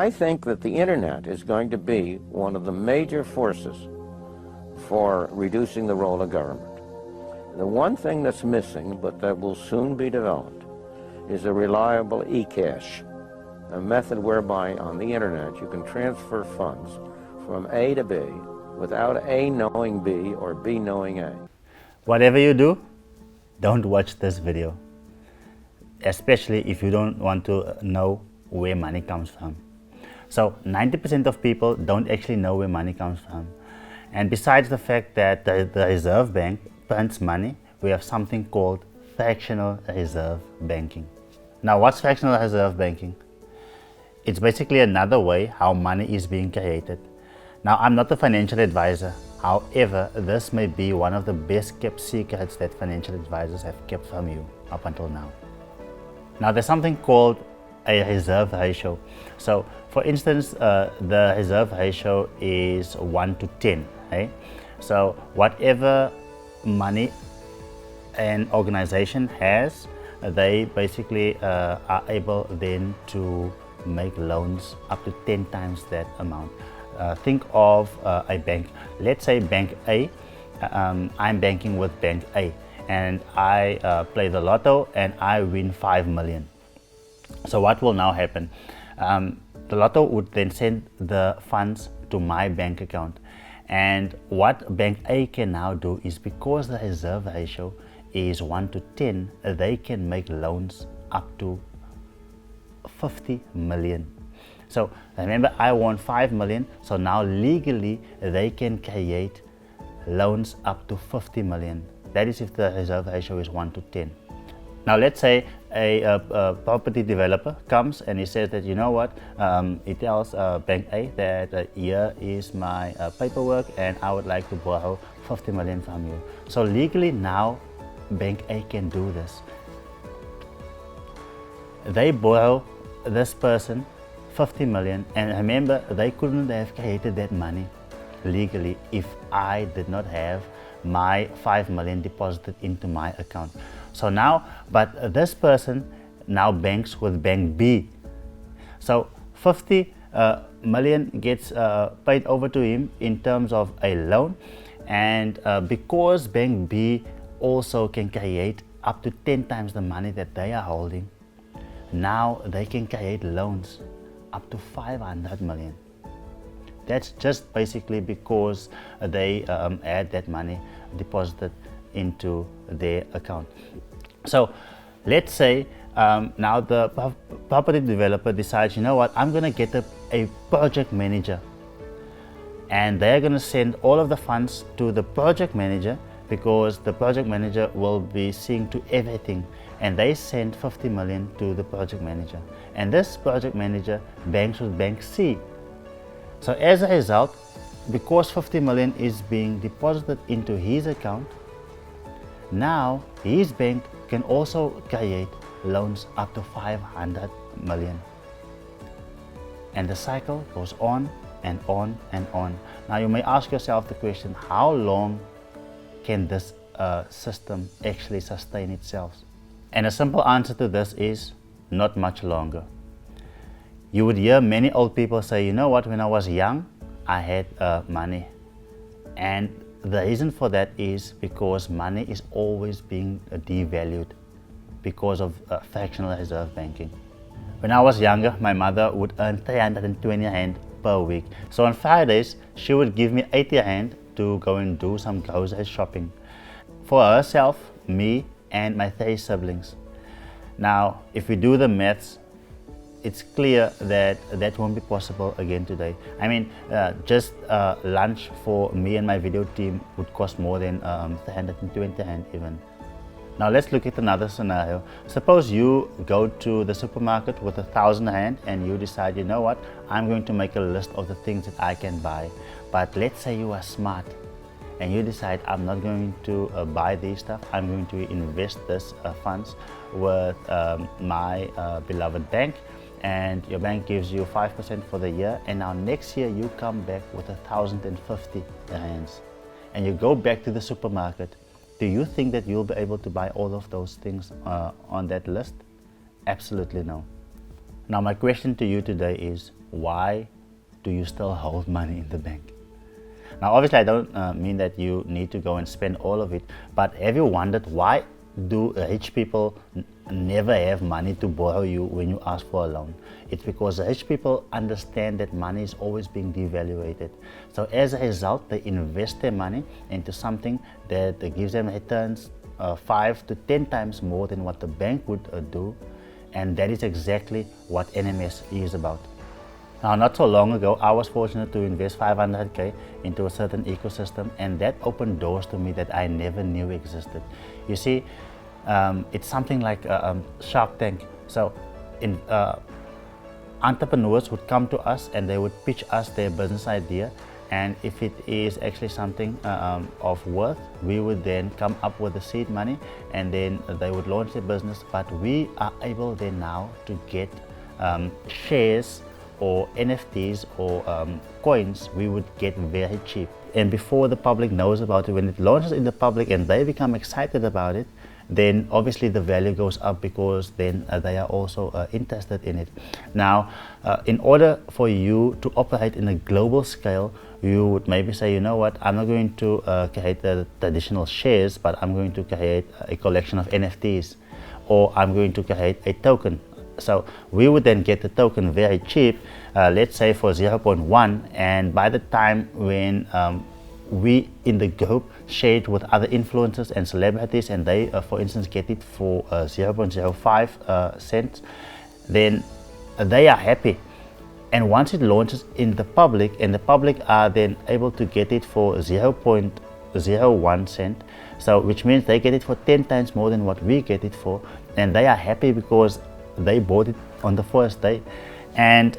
I think that the internet is going to be one of the major forces for reducing the role of government. The one thing that's missing, but that will soon be developed, is a reliable e-cash, a method whereby on the internet you can transfer funds from A to B without A knowing B or B knowing A. Whatever you do, don't watch this video, especially if you don't want to know where money comes from. So 90% of people don't actually know where money comes from. And besides the fact that the Reserve Bank prints money, we have something called fractional reserve banking. Now, what's fractional reserve banking? It's basically another way how money is being created. Now, I'm not a financial advisor. However, this may be one of the best kept secrets that financial advisors have kept from you up until now. Now, there's something called a reserve ratio. So, for instance, the reserve ratio is 1 to 10. Right? So, whatever money an organization has, they basically are able then to make loans up to 10 times that amount. Think of a bank. Let's say Bank A. I'm banking with Bank A, and I play the lotto and I win 5 million. So what will now happen? The lotto would then send the funds to my bank account. And what Bank A can now do is, because the reserve ratio is 1 to 10, they can make loans up to 50 million. So remember, I won 5 million, so now legally they can create loans up to 50 million. That is if the reserve ratio is 1 to 10. Now let's say a property developer comes and he says that, you know what, he tells Bank A that here is my paperwork and I would like to borrow 50 million from you. So legally now Bank A can do this. They borrow this person 50 million, and remember, they couldn't have created that money legally if I did not have my 5 million deposited into my account. So now, but this person now banks with Bank B. So 50 million gets paid over to him in terms of a loan, and because Bank B also can create up to 10 times the money that they are holding, now they can create loans up to 500 million. That's just basically because they had that money deposited into their account. So let's say now the property developer decides, you know what, I'm going to get a project manager, and they're going to send all of the funds to the project manager, because the project manager will be seeing to everything, and they send 50 million to the project manager, and this project manager banks with Bank C. So as a result, because 50 million is being deposited into his account, now his bank can also create loans up to 500 million. And the cycle goes on and on and on. Now you may ask yourself the question, how long can this system actually sustain itself? And a simple answer to this is not much longer. You would hear many old people say, you know what, when I was young, I had money. And the reason for that is because money is always being devalued because of fractional reserve banking. When I was younger, my mother would earn 320 rand per week. So on Fridays, she would give me 80 rand to go and do some grocery shopping for herself, me, and my 3 siblings. Now, if we do the maths, it's clear that that won't be possible again today. I mean, just lunch for me and my video team would cost more than 320 rand even. Now let's look at another scenario. Suppose you go to the supermarket with 1,000 rand and you decide, you know what, I'm going to make a list of the things that I can buy. But let's say you are smart and you decide, I'm not going to buy these stuff, I'm going to invest this funds with my beloved bank, and your bank gives you 5% for the year, and now next year you come back with 1,050 rands and you go back to the supermarket. Do you think that you'll be able to buy all of those things on that list? Absolutely no. Now my question to you today is, why do you still hold money in the bank? Now obviously I don't mean that you need to go and spend all of it, but have you wondered why do rich people never have money to borrow you when you ask for a loan? It's because rich people understand that money is always being devaluated. So as a result, they invest their money into something that gives them returns 5 to 10 times more than what the bank would do. And that is exactly what NMS is about. Now, not so long ago, I was fortunate to invest 500K into a certain ecosystem, and that opened doors to me that I never knew existed. You see, it's something like Shark Tank. So entrepreneurs would come to us and they would pitch us their business idea, and if it is actually something of worth, we would then come up with the seed money, and then they would launch their business. But we are able then now to get shares or NFTs or coins we would get very cheap. And before the public knows about it, when it launches in the public and they become excited about it, then obviously the value goes up, because then they are also interested in it. Now, in order for you to operate in a global scale, you would maybe say, you know what, I'm not going to create the traditional shares, but I'm going to create a collection of NFTs, or I'm going to create a token. So we would then get the token very cheap, let's say for 0.1, and by the time when we in the group share it with other influencers and celebrities, and they for instance get it for 0.05 cents, then they are happy. And once it launches in the public, and the public are then able to get it for 0.01 cent, so which means they get it for 10 times more than what we get it for, and they are happy because they bought it on the first day. And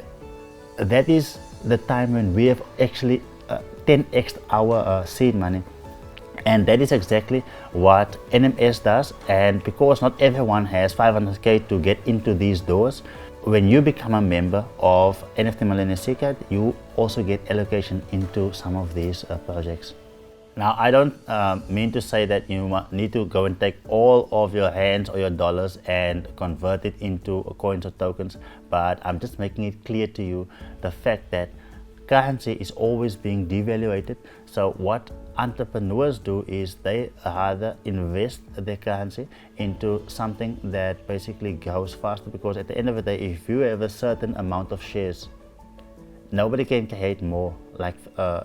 that is the time when we have actually 10x our seed money. And that is exactly what NMS does. And because not everyone has 500K to get into these doors, when you become a member of NFT Millennial Secret, you also get allocation into some of these projects. Now, I don't mean to say that you need to go and take all of your hands or your dollars and convert it into coins or tokens, but I'm just making it clear to you the fact that currency is always being devaluated. So what entrepreneurs do is they rather invest their currency into something that basically grows faster, because at the end of the day, if you have a certain amount of shares, nobody can create more like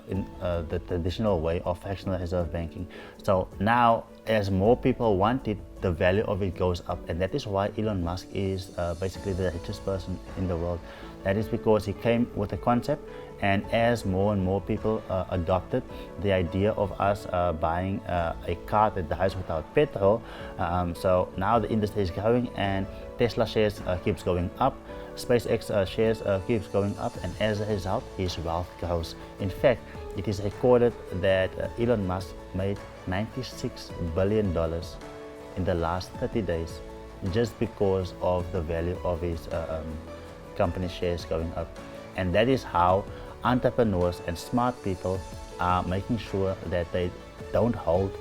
in the traditional way of fractional reserve banking. So now, as more people want it, the value of it goes up, and that is why Elon Musk is basically the richest person in the world. That is because he came with a concept, and as more and more people adopted the idea of us buying a car that drives without petrol, so now the industry is growing, and Tesla shares keeps going up, SpaceX shares keeps going up, and as a result, his wealth grows. In fact, it is recorded that Elon Musk made $96 billion in the last 30 days just because of the value of his company shares going up. And that is how entrepreneurs and smart people are making sure that they don't hold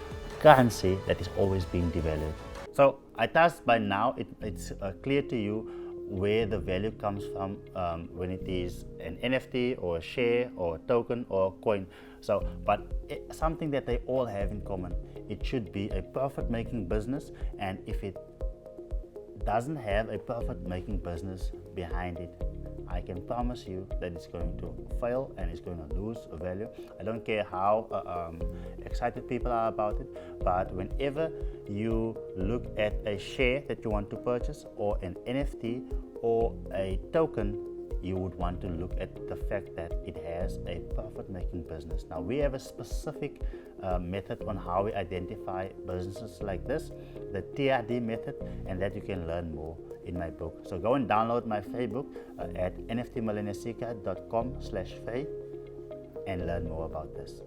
currency that is always being devalued. So I trust by now it's clear to you where the value comes from when it is an NFT or a share or a token or a coin. So, but something that they all have in common. It should be a profit-making business, and if it doesn't have a profit-making business behind it, I can promise you that it's going to fail and it's going to lose value. I don't care how excited people are about it, but whenever you look at a share that you want to purchase, or an NFT or a token, you would want to look at the fact that it has a profit-making business. Now, we have a specific method on how we identify businesses like this, the TRD method, and that you can learn more in my book. So go and download my free book at nftmillennialsecret.com/free and learn more about this.